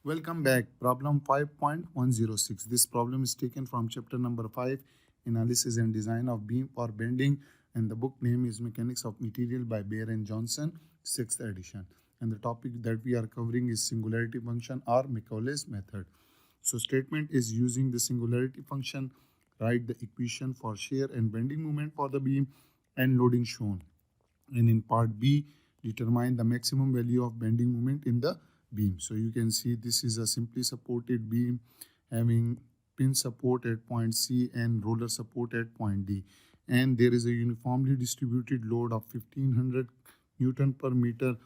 Welcome back. Problem 5.106. This problem is taken from chapter number 5, Analysis and Design of Beam for Bending, and the book name is Mechanics of Material by Beer and Johnston, 6th edition. And the topic that we are covering is singularity function or Macaulay's method. So statement is using the singularity function, write the equation for shear and bending moment for the beam and loading shown. And in part B, determine the maximum value of bending moment in the beam. So you can see this is a simply supported beam having pin support at point C and roller support at point D. And there is a uniformly distributed load of 1500 Newton per meter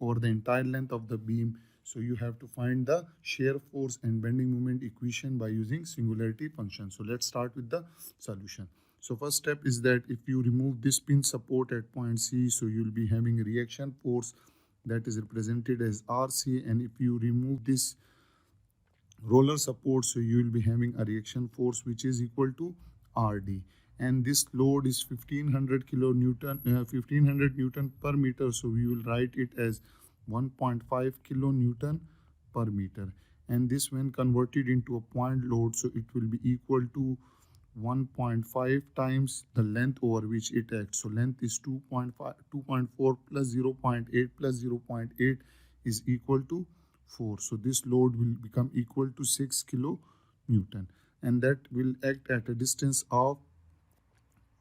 over the entire length of the beam. So you have to find the shear force and bending moment equation by using singularity function. So let's start with the solution. So first step is that if you remove this pin support at point C, so you'll be having a reaction force that is represented as RC, and if you remove this roller support, so you will be having a reaction force which is equal to RD, and this load is 1500 kilonewton 1500 Newton per meter, so we will write it as 1.5 kilonewton per meter, and this when converted into a point load, so it will be equal to 1.5 times the length over which it acts. So length is 2.4 plus 0.8 plus 0.8 is equal to 4. So this load will become equal to 6 kilo Newton, and that will act at a distance of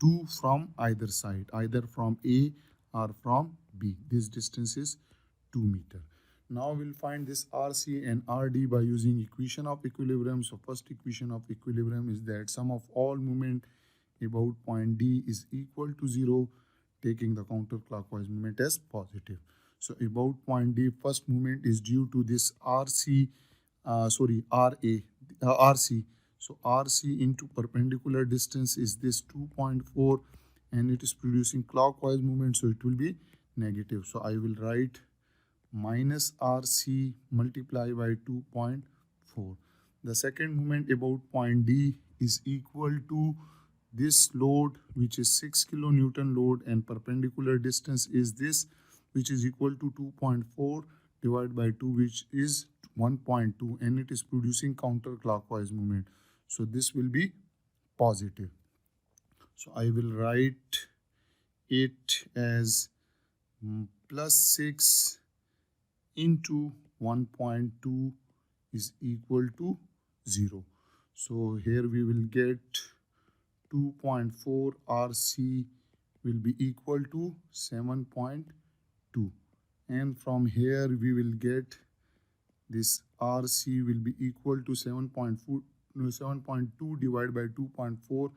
2 from either side, either from A or from B. This distance is 2 meter. Now we'll find this RC and RD by using equation of equilibrium. So first equation of equilibrium is that sum of all moment about point D is equal to 0, taking the counterclockwise moment as positive. So about point D, first moment is due to this RC, RC. So RC into perpendicular distance is this 2.4, and it is producing clockwise movement, so it will be negative. So I will write minus RC multiplied by 2.4. The second moment about point D is equal to this load, which is 6 kilonewton load, and perpendicular distance is this, which is equal to 2.4 divided by 2, which is 1.2, and it is producing counterclockwise movement. So this will be positive. So I will write it as plus 6 into 1.2 is equal to 0. So here we will get 2.4 RC will be equal to 7.2, and from here we will get this RC will be equal to 7.2 divided by 2.4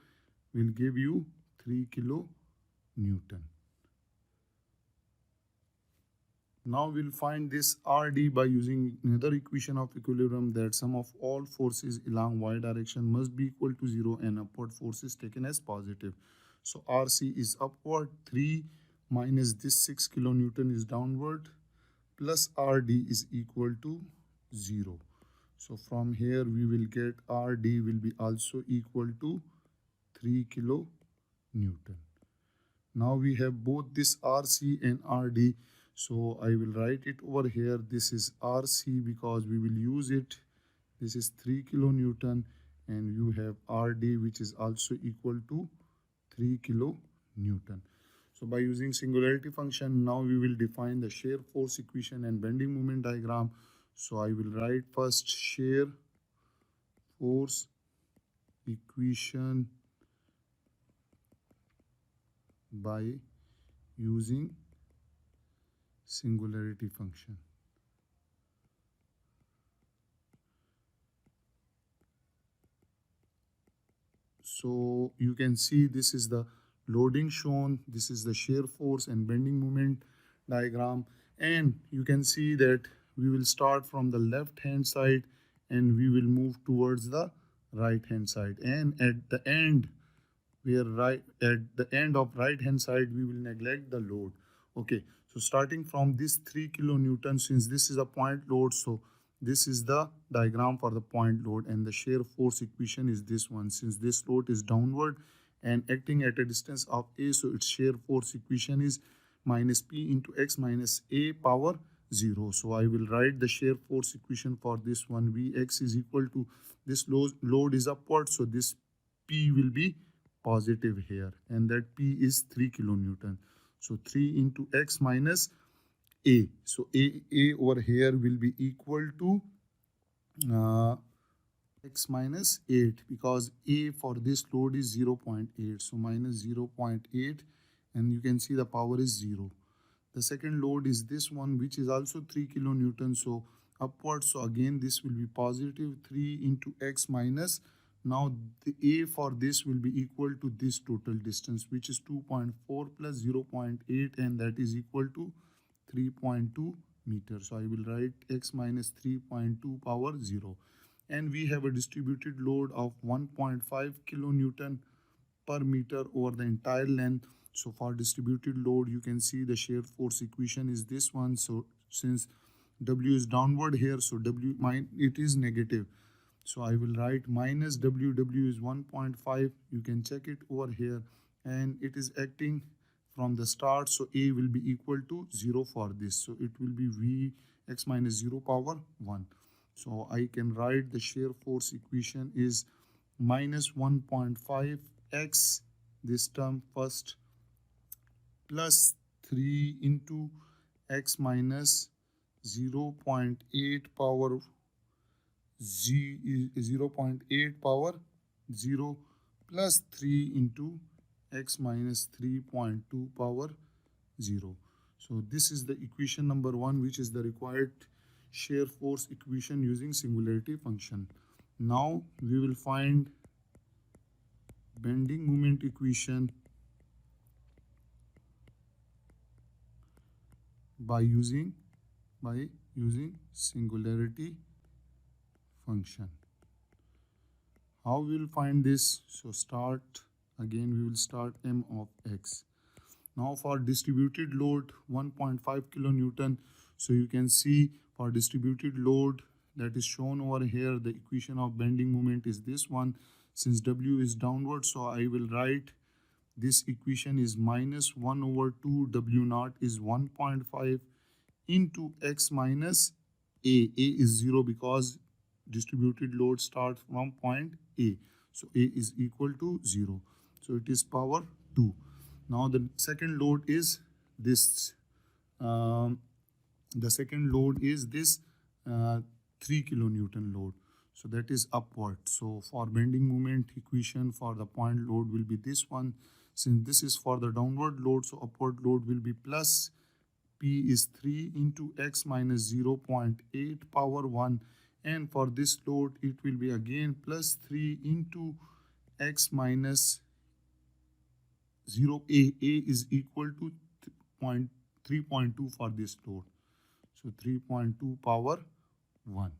will give you 3 kilo Newton. Now we'll find this RD by using another equation of equilibrium, that sum of all forces along y direction must be equal to 0 and upward force is taken as positive. So RC is upward, 3 minus this 6 kilonewton is downward, plus RD is equal to 0. So from here we will get RD will be also equal to 3 kilo Newton. Now we have both this RC and RD. So I will write it over here. This is RC because we will use it. This is 3 kilonewton, and you have RD which is also equal to 3 kilonewton. So by using singularity function, now we will define the shear force equation and bending moment diagram. So I will write first shear force equation by using singularity function. So you can see this is the loading shown, this is the shear force and bending moment diagram, and you can see that we will start from the left hand side and we will move towards the right hand side, and at the end of right hand side we will neglect the load. Okay, so starting from this 3 kilonewton, since this is a point load, so this is the diagram for the point load, and the shear force equation is this one. Since this load is downward and acting at a distance of A, so its shear force equation is minus P into X minus A power 0. So I will write the shear force equation for this one. Vx is equal to, this load is upward, so this P will be positive here, and that P is 3 kilonewton. So 3 into x minus A. So A over here will be equal to x minus 8, because A for this load is 0.8. So minus 0.8, and you can see the power is 0. The second load is this one, which is also 3 kilonewton. So upward, so again this will be positive 3 into x minus. Now the A for this will be equal to this total distance, which is 2.4 plus 0.8, and that is equal to 3.2 meters. So I will write x minus 3.2 power 0. And we have a distributed load of 1.5 kilonewton per meter over the entire length. So for distributed load, you can see the shear force equation is this one. So since W is downward here, so W it is negative. So I will write minus W. W is 1.5. You can check it over here, and it is acting from the start. So A will be equal to 0 for this. So it will be V x minus 0 power 1. So I can write the shear force equation is minus 1.5 x, this term first, plus 3 into x minus 0.8 power 0.8 power 0, plus 3 into x minus 3.2 power 0. So this is the equation number 1, which is the required shear force equation using singularity function. Now we will find bending moment equation by using singularity function. How we will find this? So we will start m of x. Now for distributed load 1.5 kilonewton, so you can see for distributed load that is shown over here, the equation of bending moment is this one. Since W is downward, so I will write this equation is minus 1 over 2 W naught is 1.5 into x minus A. A is 0 because distributed load starts from point A. So A is equal to 0. So it is power 2. Now the second load is this. The second load is this 3 kilonewton load. So that is upward. So for bending moment equation for the point load will be this one. Since this is for the downward load, so upward load will be plus P is 3 into x minus 0.8 power 1. And for this load, it will be again plus 3 into x minus 0. A is equal to 3.2 for this load. So 3.2 power 1.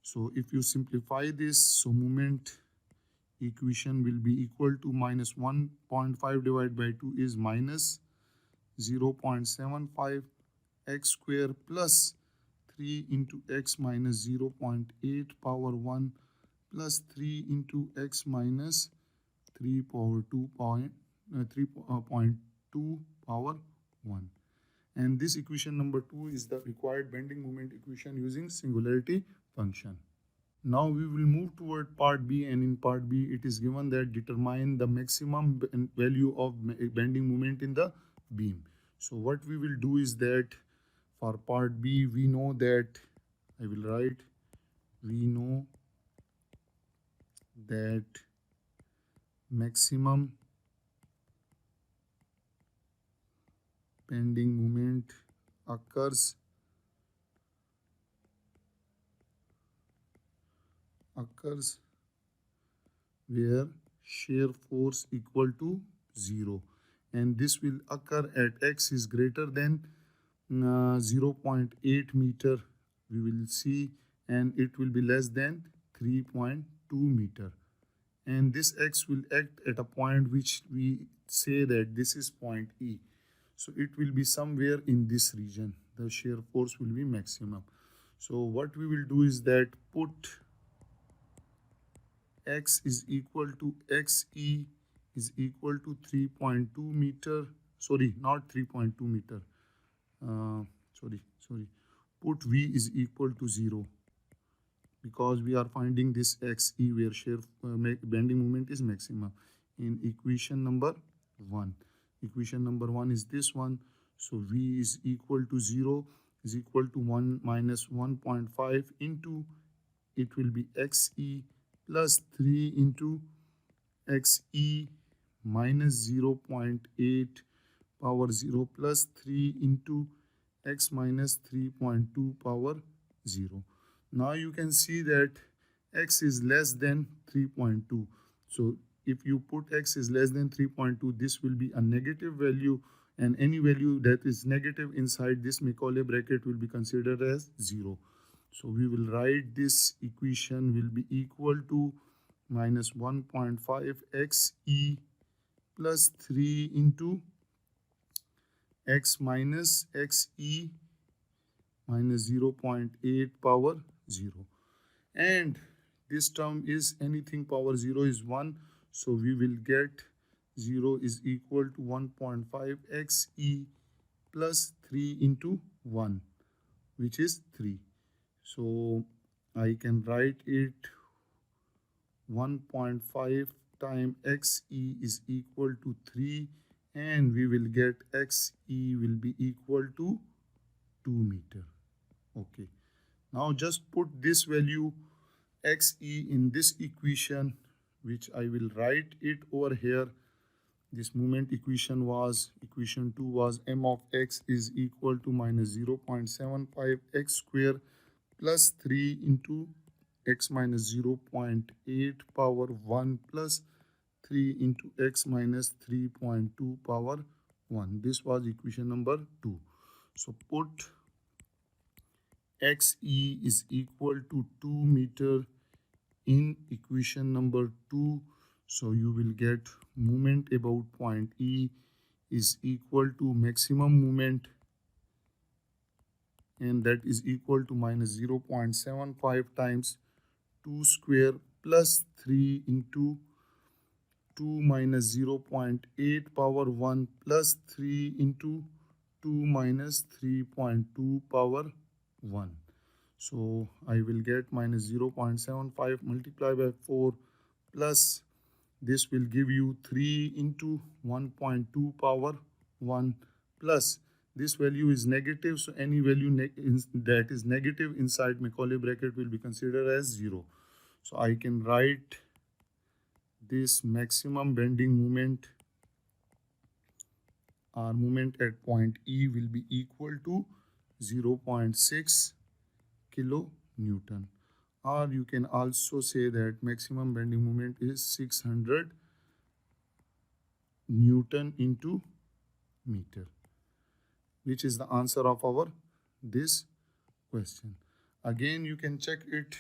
So if you simplify this, so moment equation will be equal to minus 1.5 divided by 2 is minus 0.75 x square plus 3 into x minus 0.8 power 1 plus 3 into x minus 3 power 3.2 power 1. And this equation number 2 is the required bending moment equation using singularity function. Now we will move toward part B, and in part B it is given that determine the maximum value of bending moment in the beam. So what we will do is that for part B we know that I will write we know that maximum bending moment occurs where shear force equal to 0, and this will occur at x is greater than 0.8 meter, we will see, and it will be less than 3.2 meter, and this x will act at a point which we say that this is point E. So it will be somewhere in this region, the shear force will be maximum. So what we will do is that put x is equal to xe is equal to 3.2 meter, sorry, not 3.2 meter, put V is equal to 0, because we are finding this XE where shear bending moment is maximum in equation number 1. Equation number 1 is this one. So V is equal to 0 is equal to 1 minus 1.5 into, it will be XE plus 3 into XE minus 0.8 power 0 plus 3 into X minus 3.2 power 0. Now you can see that X is less than 3.2. So if you put X is less than 3.2, this will be a negative value, and any value that is negative inside this Macaulay bracket will be considered as 0. So we will write this equation will be equal to minus 1.5 XE plus 3 into X minus XE minus 0.8 power 0. And this term is anything power 0 is 1. So we will get 0 is equal to 1.5 XE plus 3 into 1, which is 3. So I can write it 1.5 times XE is equal to 3, and we will get XE will be equal to 2 meter. Okay. Now just put this value XE in this equation, which I will write it over here. This moment equation 2 was m of x is equal to minus 0.75 x square plus 3 into x minus 0.8 power 1 plus 3 into x minus 3.2 power 1. This was equation number 2. So put XE is equal to 2 meter in equation number 2. So you will get moment about point E is equal to maximum moment, and that is equal to minus 0.75 times 2 square plus 3 into 2 minus 0.8 power 1 plus 3 into 2 minus 3.2 power 1. So I will get minus 0.75 multiplied by 4 plus this will give you 3 into 1.2 power 1 plus this value is negative. So any value that is negative inside Macaulay bracket will be considered as 0. So I can write this maximum bending moment or moment at point E will be equal to 0.6 kilonewton, or you can also say that maximum bending moment is 600 Newton into meter, which is the answer of our this question. Again, you can check it.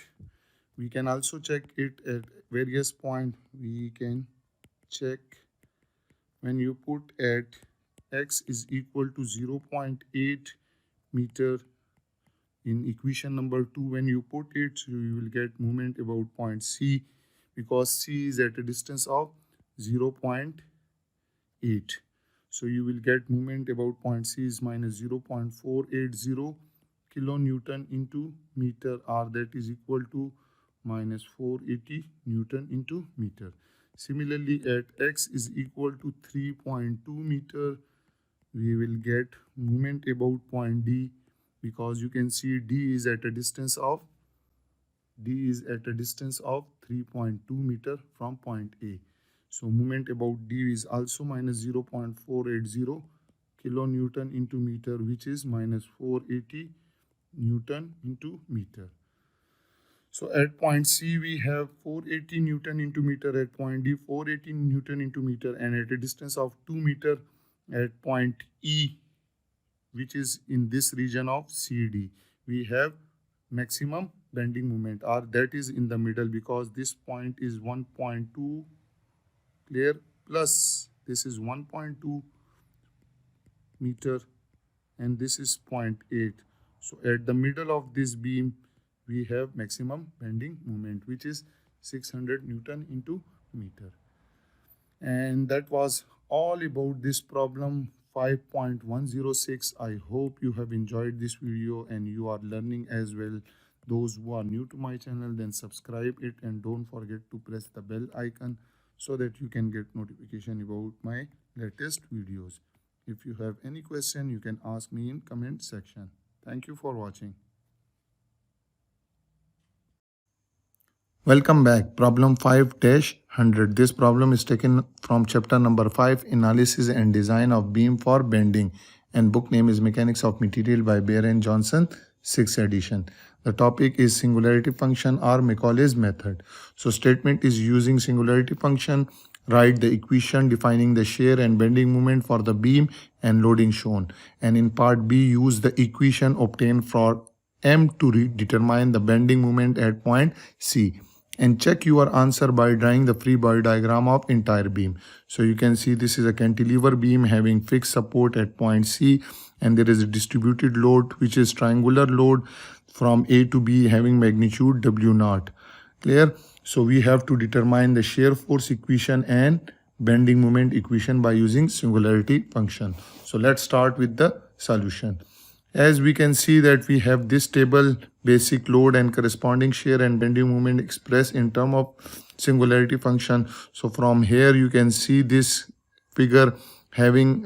We can also check it at various points. We can check when you put at x is equal to 0.8 meter in equation number 2. When you put it, you will get moment about point C, because C is at a distance of 0.8. So you will get moment about point C is minus 0.480 kilonewton into meter, or that is equal to minus 480 Newton into meter. Similarly, at x is equal to 3.2 meter, we will get moment about point D, because you can see D is at a distance of 3.2 meter from point A. So moment about D is also minus 0.480 kilonewton into meter, which is minus 480 Newton into meter. So at point C we have 480 Newton into meter, at point D 480 Newton into meter, and at a distance of 2 meter at point E, which is in this region of CD, we have maximum bending moment, or that is in the middle, because this point is 1.2 clear, plus this is 1.2 meter and this is 0.8. So at the middle of this beam we have maximum bending moment, which is 600 Newton into meter. And that was all about this problem 5.106. I hope you have enjoyed this video and you are learning as well. Those who are new to my channel, then subscribe it and don't forget to press the bell icon so that you can get notification about my latest videos. If you have any question, you can ask me in comment section. Thank you for watching. Welcome back. Problem 5-100. This problem is taken from chapter number 5, Analysis and Design of Beam for Bending, and book name is Mechanics of Material by Beer and Johnston, 6th edition. The topic is Singularity Function or Macaulay's method. So statement is using Singularity Function, write the equation defining the shear and bending moment for the beam and loading shown. And in part B, use the equation obtained for M to determine the bending moment at point C. And check your answer by drawing the free body diagram of entire beam. So you can see this is a cantilever beam having fixed support at point C, and there is a distributed load which is triangular load from A to B having magnitude W0. Clear? So we have to determine the shear force equation and bending moment equation by using singularity function. So let's start with the solution. As we can see that we have this table, basic load and corresponding shear and bending moment expressed in terms of singularity function. So from here you can see this figure having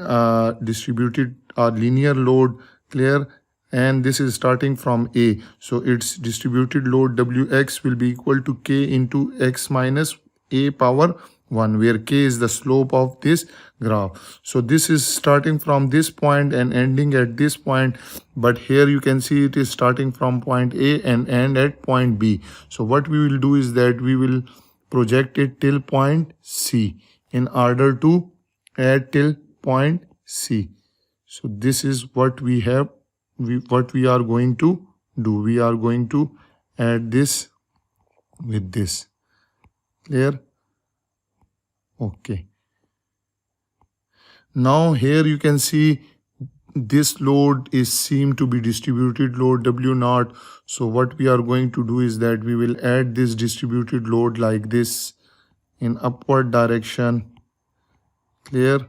distributed linear load, clear, and this is starting from A. So its distributed load Wx will be equal to K into x minus A power 1, where K is the slope of this graph. So this is starting from this point and ending at this point, but here you can see it is starting from point A and end at point B. So what we will do is that we will project it till point C in order to add till point C. So this is what we have, what we are going to do. We are going to add this with this. Clear? Okay. Now here you can see this load is seen to be distributed load W0. So what we are going to do is that we will add this distributed load like this in upward direction. Clear?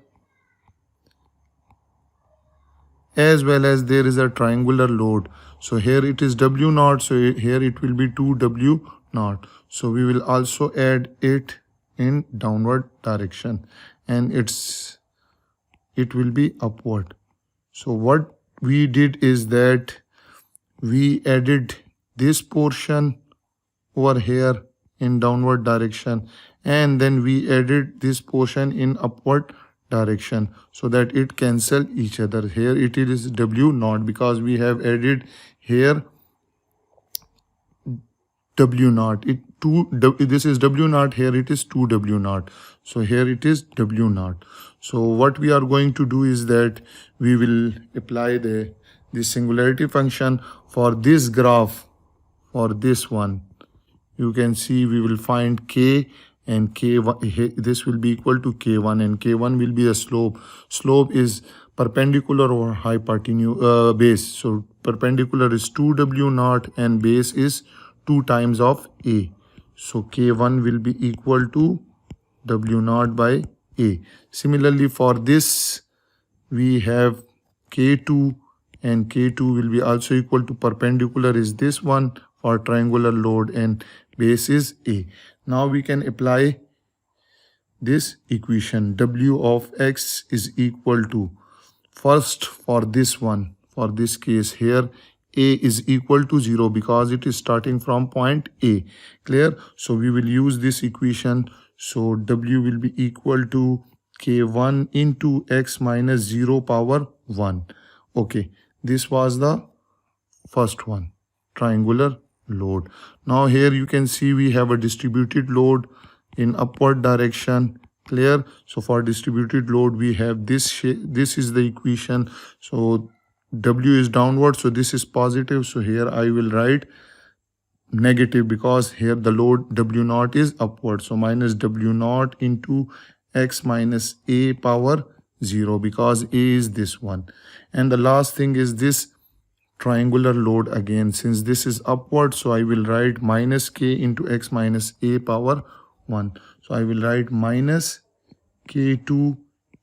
As well as there is a triangular load. So here it is W0. So here it will be 2W0. So we will also add it in downward direction, and it will be upward. So what we did is that we added this portion over here in downward direction, and then we added this portion in upward direction so that it cancel each other. Here it is W0 because we have added here W0. This is W0, here it is 2W0. So here it is W0. So what we are going to do is that we will apply the singularity function for this graph, for this one. You can see we will find K, and K1, this will be equal to K1, and K1 will be the slope. Slope is perpendicular over hypotenuse base. So perpendicular is 2W0 and base is 2 times of A. So K1 will be equal to W0 by A. Similarly for this we have K2, and K2 will be also equal to perpendicular is this one for triangular load and base is A. Now we can apply this equation. W of x is equal to, first for this one, for this case here, A is equal to 0 because it is starting from point A. Clear? So we will use this equation. So W will be equal to K1 into x minus 0 power 1. Okay, this was the first one, triangular load. Now here you can see we have a distributed load in upward direction. Clear? So for distributed load we have this shape. This is the equation. So W is downward, so this is positive. So here I will write negative because here the load W0 is upward. So minus W0 into x minus A power 0 because A is this one. And the last thing is this triangular load again. Since this is upward, so I will write minus K into x minus A power 1. So I will write minus K2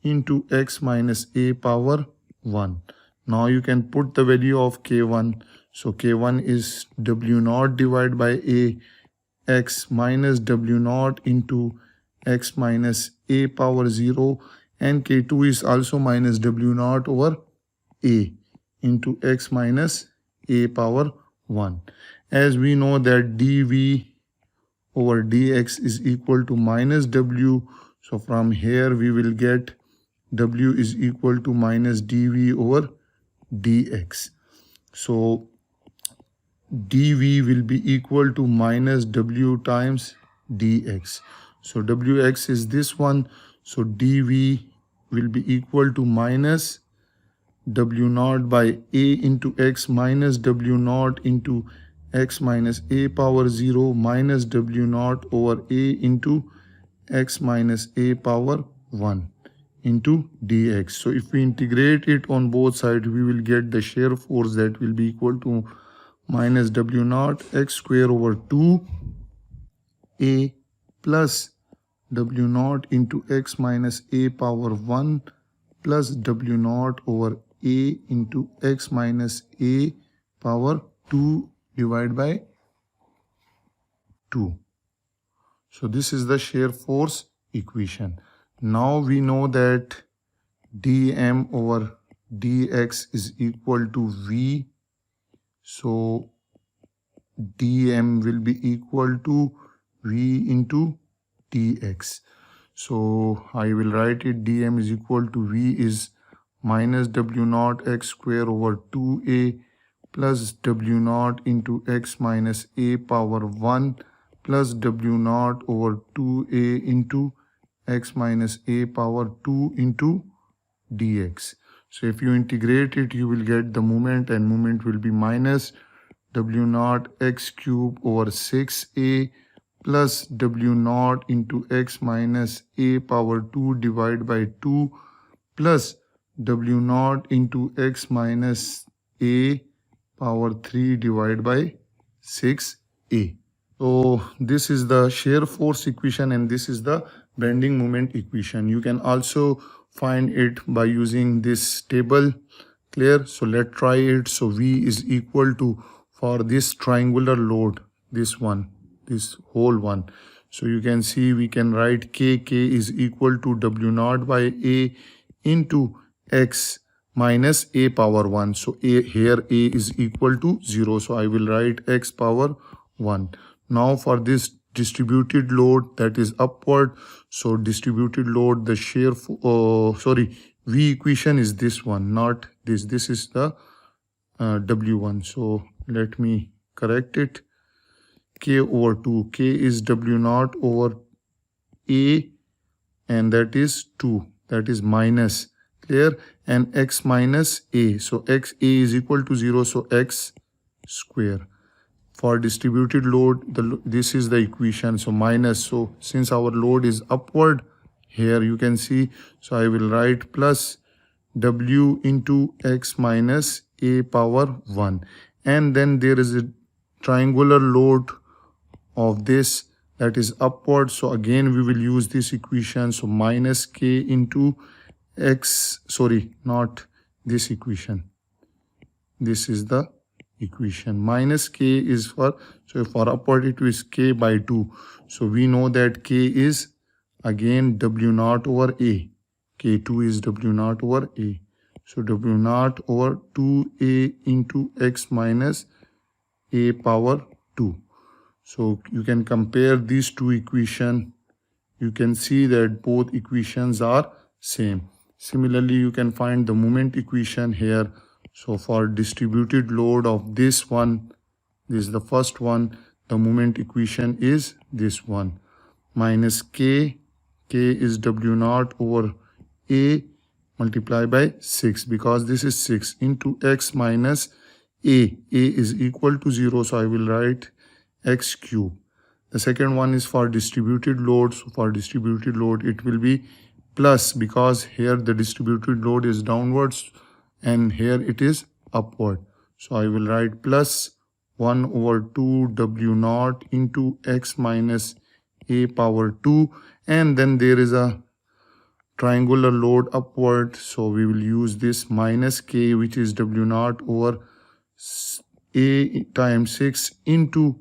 into x minus a power 1. Now you can put the value of k1. So k1 is w naught divided by a, x minus w naught into x minus a power 0, and k2 is also minus w naught over a into x minus a power 1. As we know that dv over dx is equal to minus w, so from here we will get w is equal to minus dv over dx. So dv will be equal to minus w times dx. So wx is this one, so dv will be equal to minus w naught by a into x minus w naught into x minus a power 0 minus w naught over a into x minus a power 1 into dx. So if we integrate it on both sides, we will get the shear force that will be equal to minus w naught x square over 2a plus w naught into x minus a power 1 plus w naught over a into x minus a power 2 divided by 2. So this is the shear force equation. Now we know that dm over dx is equal to v. So dm will be equal to v into dx. So I will write it, dm is equal to v is minus w naught x square over 2a plus w naught into x minus a power 1 plus w naught over 2a into x minus a power 2 into dx. So if you integrate it, you will get the moment, and moment will be minus w naught x cube over 6a plus w naught into x minus a power 2 divided by 2 plus w naught into x minus a power 3 divided by 6a. So this is the shear force equation and this is the bending moment equation. You can also find it by using this table. Clear? So let's try it. So V is equal to, for this triangular load, this one, this whole one. So you can see we can write K is equal to W naught by A into X minus A power 1. So here A is equal to 0. So I will write X power 1. Now for this distributed load, that is upward, so distributed load, the shear V equation is this one, not this. This is the W1. So let me correct it. K over 2. K is W naught over A, and that is 2. That is minus. Clear? And X minus A. So X A is equal to 0. So X square. For distributed load, this is the equation. So minus. So since our load is upward, here you can see. So I will write plus W into X minus A power 1. And then there is a triangular load of this that is upward. So again we will use this equation. So minus K into X, not this equation. This is the equation. Minus K is for, so for upward it is K by 2. So we know that K is again W naught over A. K2 is W naught over A. So W naught over 2A into X minus A power 2. So you can compare these two equations. You can see that both equations are same. Similarly, you can find the moment equation here. So for distributed load of this one, this is the first one, the moment equation is this one. Minus K, K is W naught over A multiplied by 6, because this is 6 into X minus A. A is equal to 0, so I will write X cube. The second one is for distributed load. So for distributed load, it will be plus, because here the distributed load is downwards and here it is upward. So I will write plus 1 over 2 W naught into X minus A power 2, and then there is a triangular load upward, so we will use this minus K, which is W naught over A times 6 into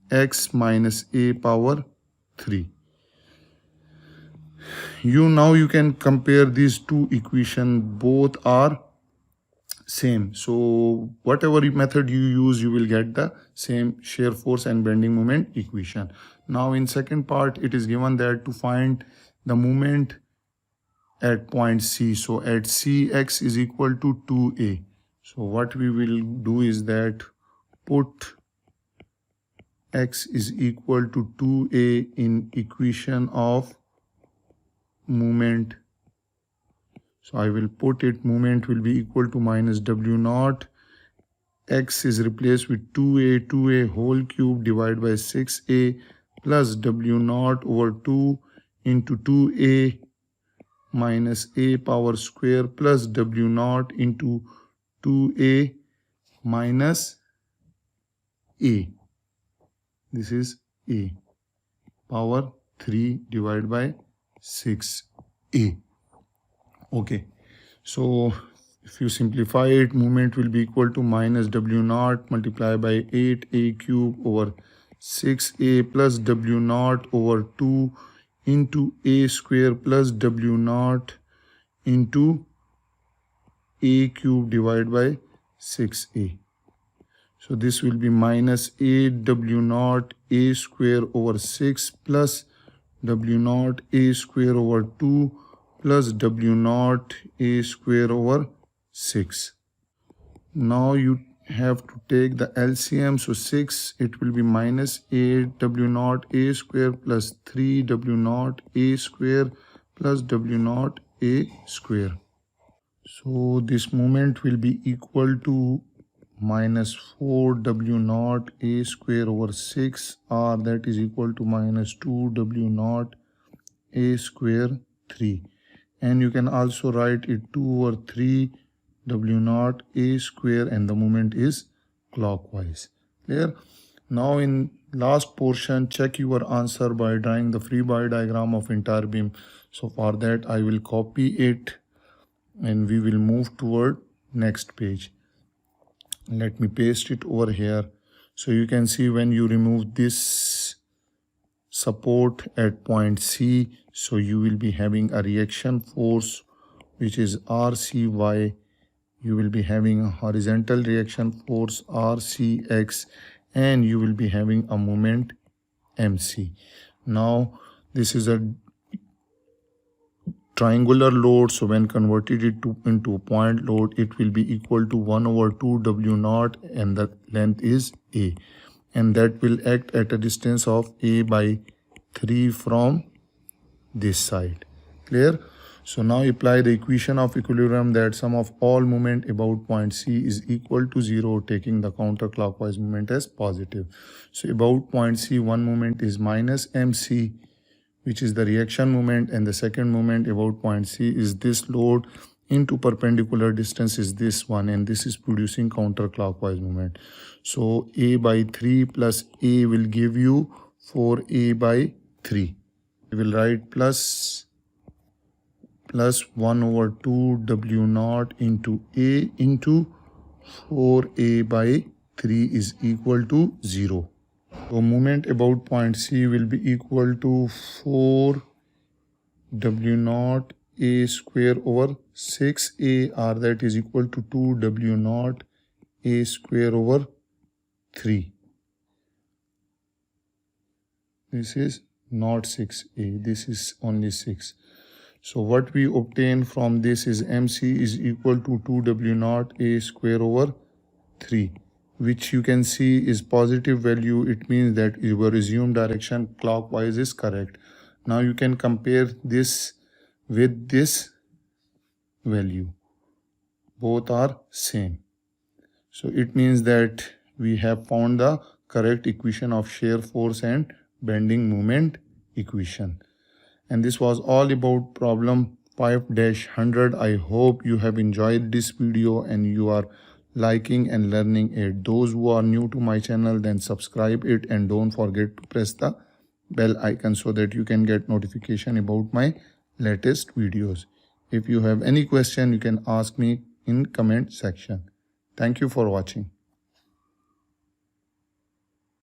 X minus A power 3. Now you can compare these two equations, both are same. So whatever method you use, you will get the same shear force and bending moment equation. Now in second part, it is given that to find the moment at point C. So at C, X is equal to 2A. So what we will do is that put X is equal to 2A in equation of moment. So I will put it, moment will be equal to minus W naught. X is replaced with 2A whole cube divided by 6A plus W naught over 2 into 2A minus A power square plus W naught into 2A minus A. This is A power 3 divided by 6A. Okay, so if you simplify it, moment will be equal to minus W naught multiplied by 8A cube over 6A plus W naught over 2 into A square plus W naught into A cube divided by 6A. So this will be minus 8 W naught A square over 6 plus W naught A square over 2 plus W naught A square over 6. Now you have to take the LCM. So 6, it will be minus 8 W naught A square plus 3 W naught A square plus W naught A square. So this moment will be equal to minus 4 W naught A square over 6, or that is equal to minus 2 W naught A square 3. And you can also write it 2 over 3 W naught A square, and the moment is clockwise. Clear? Now in last portion, check your answer by drawing the free body diagram of entire beam. So for that I will copy it and we will move toward next page. Let me paste it over here. So you can see when you remove this support at point C, so you will be having a reaction force which is RCY. You will be having a horizontal reaction force RCX, and you will be having a moment MC. Now this is a triangular load, so when converted into a point load, it will be equal to 1 over 2 W naught, and the length is A, and that will act at a distance of A by 3 from this side. Clear? So now apply the equation of equilibrium, that sum of all moment about point C is equal to 0, taking the counterclockwise moment as positive. So about point C, one moment is minus MC, which is the reaction moment, and the second moment about point C is this load into perpendicular distance is this one, and this is producing counterclockwise moment. So A by 3 plus A will give you 4A by 3. We will write plus 1 over 2 W naught into A into 4A by 3 is equal to 0. So moment about point C will be equal to 4 W naught A square over 6A, or that is equal to 2 W naught A square over 3. This is not 6A, this is only 6. So what we obtain from this is MC is equal to 2 W naught A square over 3, which you can see is positive value. It means that your assumed direction clockwise is correct. Now you can compare this with this value. Both are same. So it means that we have found the correct equation of shear force and bending moment equation. And this was all about problem 5-100. I hope you have enjoyed this video and you are liking and learning it. Those who are new to my channel, then subscribe it, and don't forget to press the bell icon so that you can get notification about my latest videos. If you have any question, you can ask me in comment section. Thank you for watching.